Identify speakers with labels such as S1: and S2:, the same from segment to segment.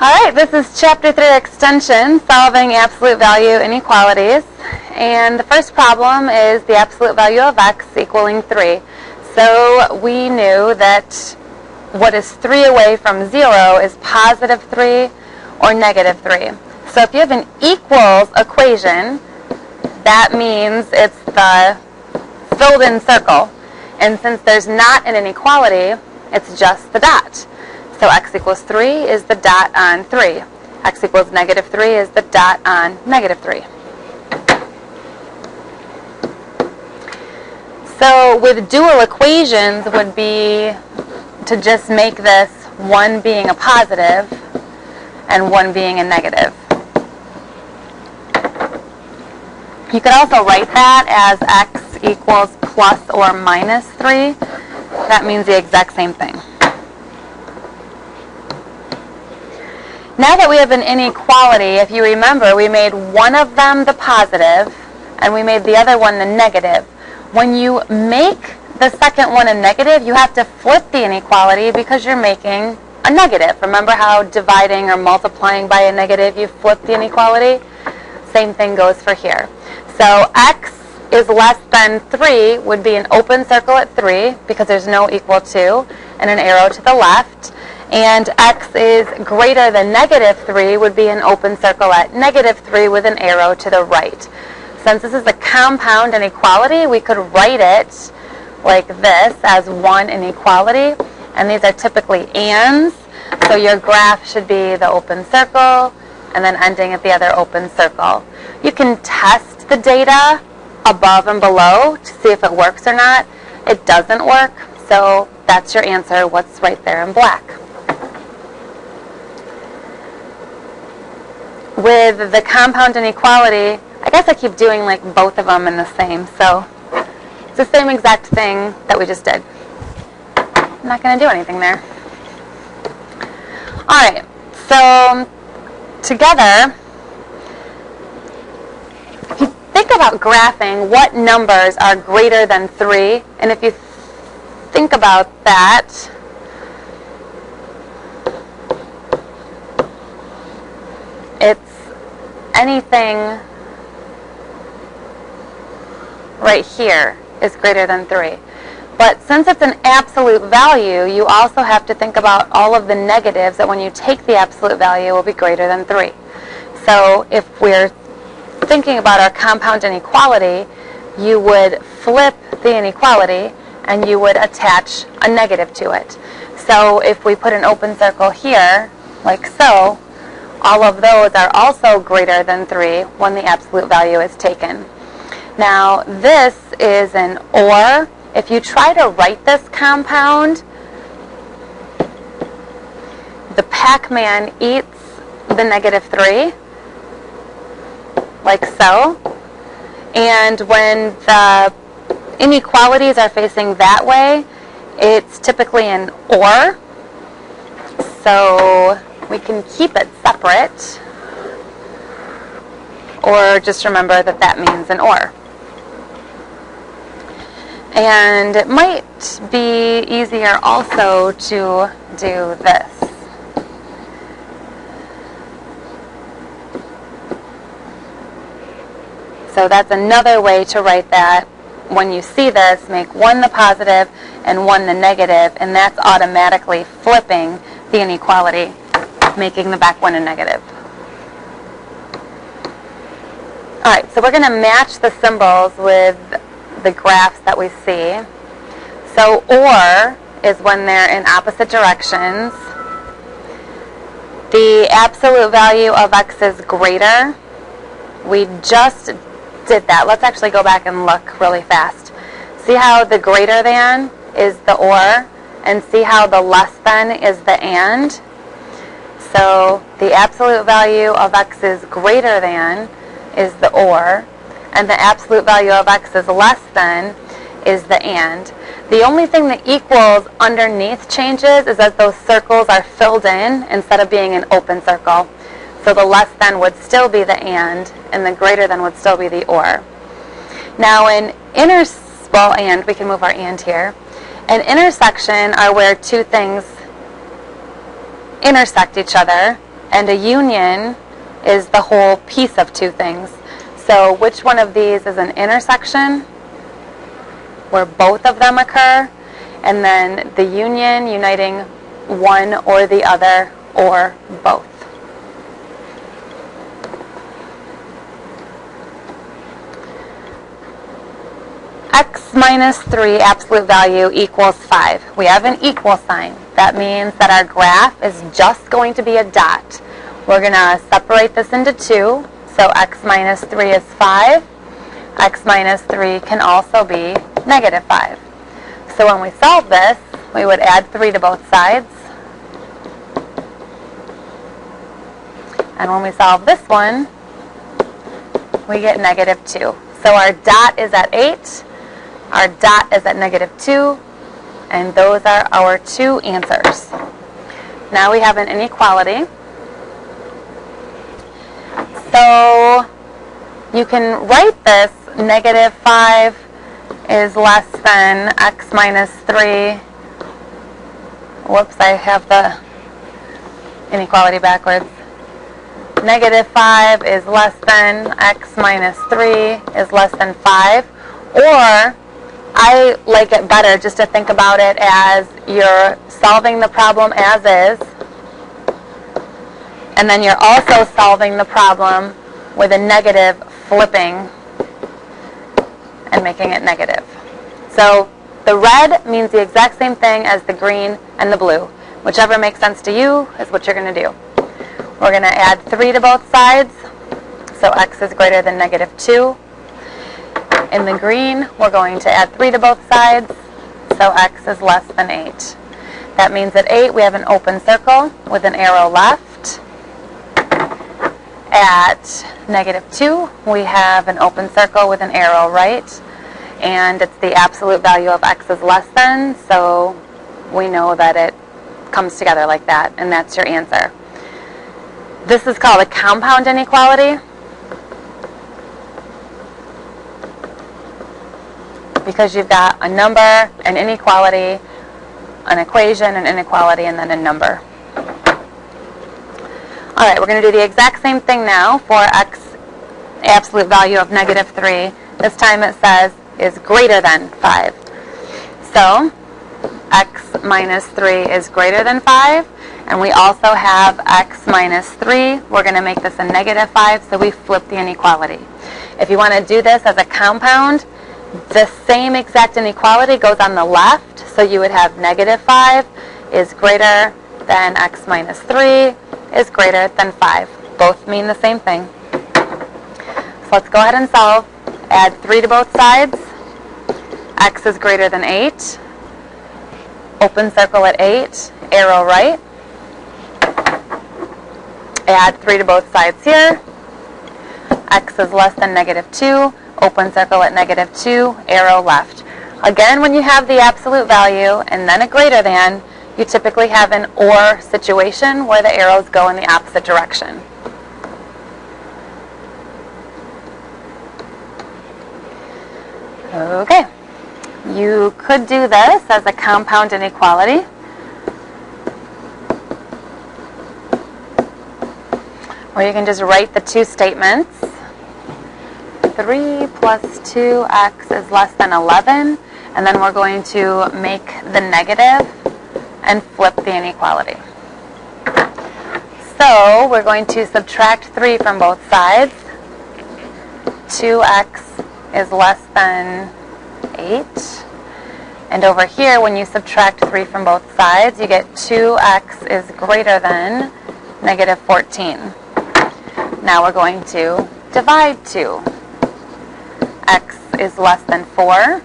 S1: Alright, this is Chapter 3 Extension, Solving Absolute Value Inequalities. And the first problem is the absolute value of x equaling 3. So we knew that what is 3 away from 0 is positive 3 or negative 3. So if you have an equals equation, that means it's the filled-in circle. And since there's not an inequality, it's just the dot. So x equals 3 is the dot on 3. X equals negative 3 is the dot on negative 3. So with dual equations would be to just make this one being a positive and one being a negative. You could also write that as x equals plus or minus 3. That means the exact same thing. Now that we have an inequality, if you remember, we made one of them the positive and we made the other one the negative. When you make the second one a negative, you have to flip the inequality because you're making a negative. Remember how dividing or multiplying by a negative, you flip the inequality? Same thing goes for here. So x is less than 3 would be an open circle at 3 because there's no equal to and an arrow to the left. And x is greater than negative 3 would be an open circle at negative 3 with an arrow to the right. Since this is a compound inequality, we could write it like this as one inequality. And these are typically ands. So your graph should be the open circle and then ending at the other open circle. You can test the data above and below to see if it works or not. It doesn't work, so that's your answer, what's right there in black. With the compound inequality, I guess I keep doing like both of them in the same, so it's the same exact thing that we just did. I'm not going to do anything there. Alright, so together, if you think about graphing, what numbers are greater than 3, and if you think about that, it's anything right here is greater than 3. But since it's an absolute value, you also have to think about all of the negatives that when you take the absolute value will be greater than 3. So if we're thinking about our compound inequality, you would flip the inequality and you would attach a negative to it. So if we put an open circle here, like so, all of those are also greater than 3 when the absolute value is taken. Now, this is an OR. If you try to write this compound, the Pac-Man eats the negative 3, like so. And when the inequalities are facing that way, it's typically an OR. So we can keep it separate, or just remember that that means an OR. And it might be easier also to do this. So that's another way to write that. When you see this, make one the positive and one the negative, and that's automatically flipping the inequality, making the back one a negative. Alright, so we're going to match the symbols with the graphs that we see. So OR is when they're in opposite directions. The absolute value of x is greater. We just did that. Let's actually go back and look really fast. See how the greater than is the OR, and see how the less than is the AND? So the absolute value of x is greater than is the OR, and the absolute value of x is less than is the AND. The only thing that equals underneath changes is that those circles are filled in instead of being an open circle. So the less than would still be the and the greater than would still be the or. Now in and we can move our and here. An intersection are where two things intersect each other, and a union is the whole piece of two things. So which one of these is an intersection where both of them occur, and then the union uniting one or the other or both. X minus 3 absolute value equals 5. We have an equal sign. That means that our graph is just going to be a dot. We're going to separate this into 2. So x minus 3 is 5. X minus 3 can also be negative 5. So when we solve this, we would add 3 to both sides. And when we solve this one, we get negative 2. So our dot is at 8. Our dot is at negative 2, and those are our two answers. Now we have an inequality. So you can write this, negative 5 is less than x minus 3. Whoops, I have the inequality backwards. Negative 5 is less than x minus 3 is less than 5. Or I like it better just to think about it as you're solving the problem as is, and then you're also solving the problem with a negative flipping and making it negative. So the red means the exact same thing as the green and the blue. Whichever makes sense to you is what you're going to do. We're going to add 3 to both sides, so x is greater than negative 2. In the green, we're going to add 3 to both sides, so x is less than 8. That means at 8 we have an open circle with an arrow left. At negative 2 we have an open circle with an arrow right. And it's the absolute value of x is less than, so we know that it comes together like that, and that's your answer. This is called a compound inequality, because you've got a number, an inequality, an equation, an inequality, and then a number. All right, we're going to do the exact same thing now for x absolute value of negative 3. This time it says is greater than 5. So x minus 3 is greater than 5, and we also have x minus 3. We're going to make this a negative 5, so we flip the inequality. If you want to do this as a compound, the same exact inequality goes on the left, so you would have negative 5 is greater than x minus 3 is greater than 5. Both mean the same thing. So let's go ahead and solve. Add 3 to both sides. X is greater than 8. Open circle at 8, arrow right. Add 3 to both sides here. X is less than negative 2. Open circle at negative 2, arrow left. Again, when you have the absolute value and then a greater than, you typically have an or situation where the arrows go in the opposite direction. Okay, you could do this as a compound inequality. Or you can just write the two statements. 3 plus 2x is less than 11, and then we're going to make the negative and flip the inequality. So we're going to subtract 3 from both sides. 2x is less than 8. And over here, when you subtract 3 from both sides, you get 2x is greater than negative 14. Now we're going to divide 2. X is less than 4,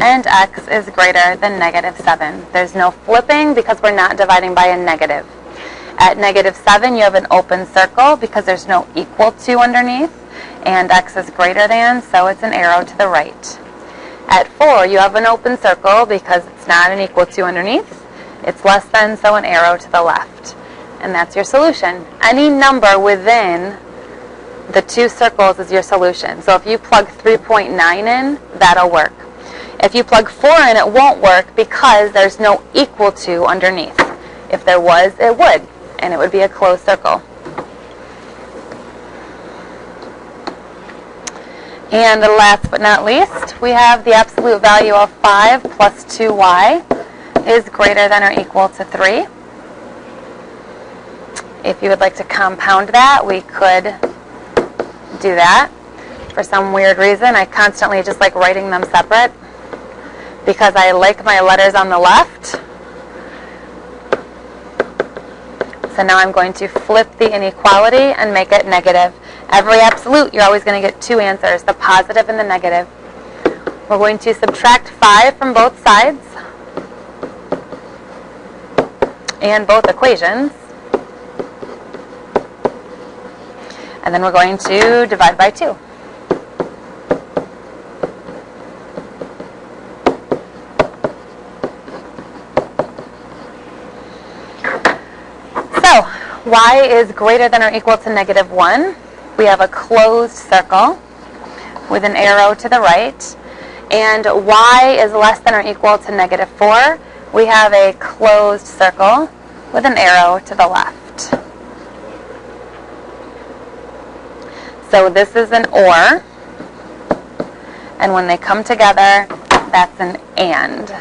S1: and x is greater than negative 7. There's no flipping because we're not dividing by a negative. At negative 7, you have an open circle because there's no equal to underneath, and x is greater than, so it's an arrow to the right. At 4, you have an open circle because it's not an equal to underneath. It's less than, so an arrow to the left. And that's your solution. Any number within the two circles is your solution. So if you plug 3.9 in, that'll work. If you plug 4 in, it won't work because there's no equal to underneath. If there was, it would. and it would be a closed circle. And last but not least, we have the absolute value of 5 plus 2y is greater than or equal to 3. If you would like to compound that, we could do that. For some weird reason, I constantly just like writing them separate because I like my letters on the left. So now I'm going to flip the inequality and make it negative. Every absolute, you're always going to get two answers, the positive and the negative. We're going to subtract 5 from both sides and both equations. And then we're going to divide by 2. So, y is greater than or equal to negative 1. We have a closed circle with an arrow to the right. And y is less than or equal to negative 4. We have a closed circle with an arrow to the left. So this is an or. And when they come together, that's an and.